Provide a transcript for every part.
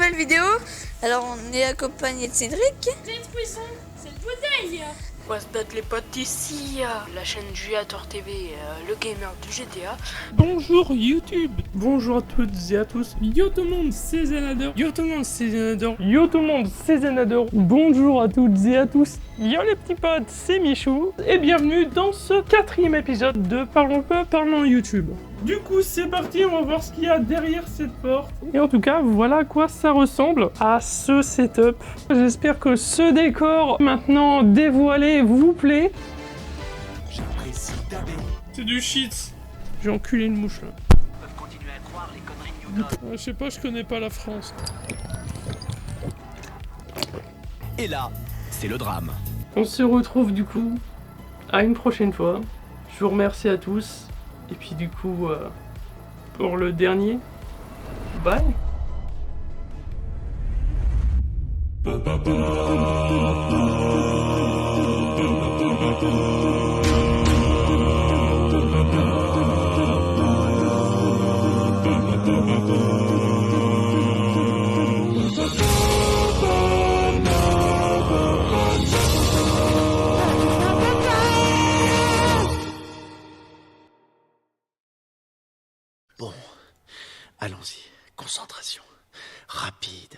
nouvelle vidéo. Alors on est accompagné de Cédric. Détruisons cette bouteille. On va se battre les potes ici, la chaîne Juliator TV, le gamer du GTA. Bonjour YouTube. Bonjour à toutes et à tous. Yo tout le monde, c'est Zenador. Yo tout le monde, c'est Zenador. Yo tout le monde, c'est Zenador. Bonjour à toutes et à tous. Yo les petits potes, c'est Michou. Et bienvenue dans ce 4e épisode de Parlons peu, parlons YouTube. Du coup, c'est parti, on va voir ce qu'il y a derrière cette porte. Et en tout cas, voilà à quoi ça ressemble à ce setup. J'espère que ce décor, maintenant dévoilé, vous plaît. C'est du shit. J'ai enculé une mouche là. Je sais pas, je connais pas la France. Et là, c'est le drame. On se retrouve du coup à une prochaine fois. Je vous remercie à tous. Et puis du coup, pour le dernier, bye. Bon, allons-y. Concentration. Rapide.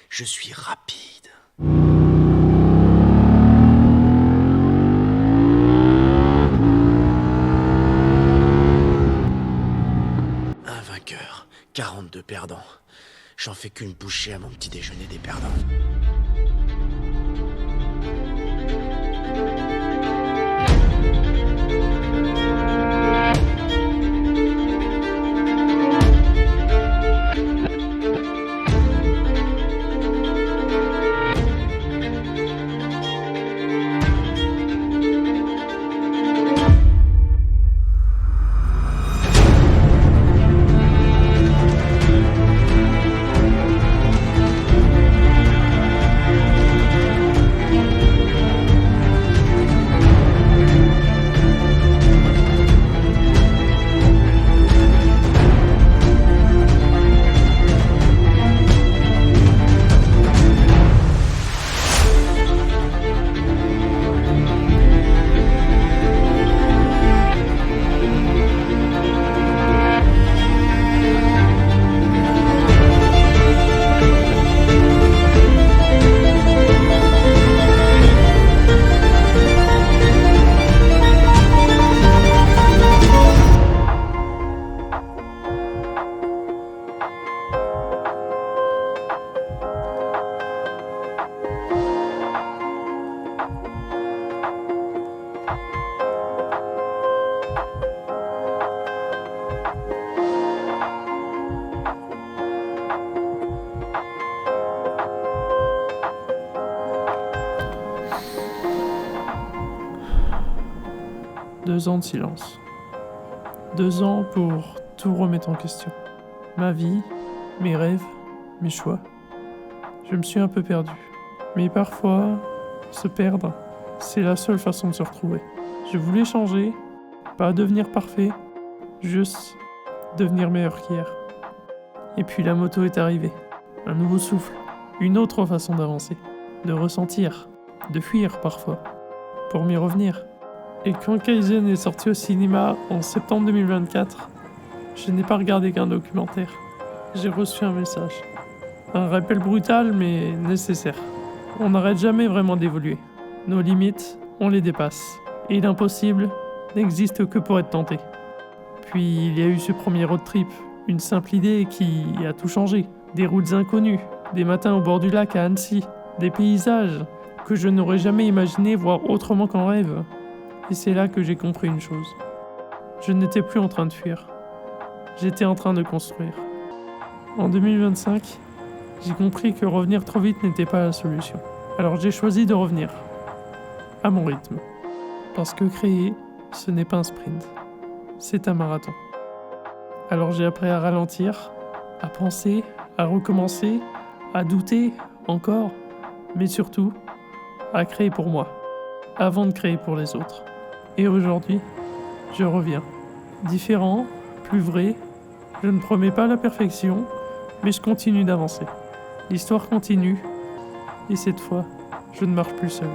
Je suis rapide. Un vainqueur, 42 perdants. J'en fais qu'une bouchée à mon petit déjeuner des perdants. Deux ans de silence. 2 ans pour tout remettre en question. Ma vie, mes rêves, mes choix. Je me suis un peu perdu. Mais parfois, se perdre, c'est la seule façon de se retrouver. Je voulais changer, pas devenir parfait, juste devenir meilleur qu'hier. Et puis la moto est arrivée. Un nouveau souffle, une autre façon d'avancer, de ressentir, de fuir parfois, pour m'y revenir. Et quand Kaizen est sorti au cinéma en septembre 2024, je n'ai pas regardé qu'un documentaire. J'ai reçu un message. Un rappel brutal mais nécessaire. On n'arrête jamais vraiment d'évoluer. Nos limites, on les dépasse. Et l'impossible n'existe que pour être tenté. Puis il y a eu ce premier road trip, une simple idée qui a tout changé. Des routes inconnues, des matins au bord du lac à Annecy, des paysages que je n'aurais jamais imaginé voir autrement qu'en rêve. Et c'est là que j'ai compris une chose. Je n'étais plus en train de fuir. J'étais en train de construire. En 2025, j'ai compris que revenir trop vite n'était pas la solution. Alors j'ai choisi de revenir. À mon rythme. Parce que créer, ce n'est pas un sprint. C'est un marathon. Alors j'ai appris à ralentir, à penser, à recommencer, à douter encore, mais surtout, à créer pour moi, avant de créer pour les autres. Et aujourd'hui, je reviens. Différent, plus vrai, je ne promets pas la perfection, mais je continue d'avancer. L'histoire continue, et cette fois, je ne marche plus seul.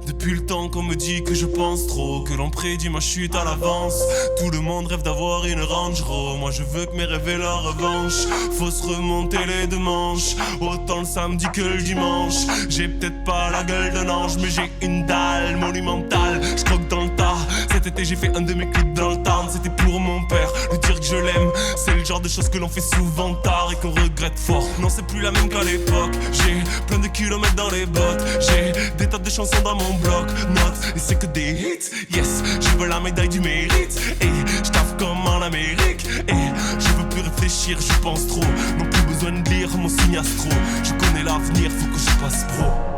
Depuis le temps qu'on me dit que je pense trop, que l'on prédit ma chute à l'avance. Tout le monde rêve d'avoir une Range Rover, moi je veux que mes rêves aient la revanche. Faut se remonter les deux manches, autant le samedi que le dimanche. J'ai peut-être pas la gueule d'un ange, mais j'ai une dalle monumentale. Je croque dans le tas, cet été j'ai fait un de mes clips dans le tarn. C'était pour mon père, lui dire que je l'aime. C'est le genre de choses que l'on fait souvent tard et qu'on regrette fort. Non, c'est plus la même qu'à l'époque. J'ai plein de kilomètres dans les bottes, j'ai des tas de chansons dans mon bloc notes, et c'est que des hits. Yes, je veux la médaille du mérite, et je taffe comme en Amérique, et je veux plus réfléchir, je pense trop. Non plus besoin de lire mon signe astro. Je connais l'avenir, faut que je passe pro.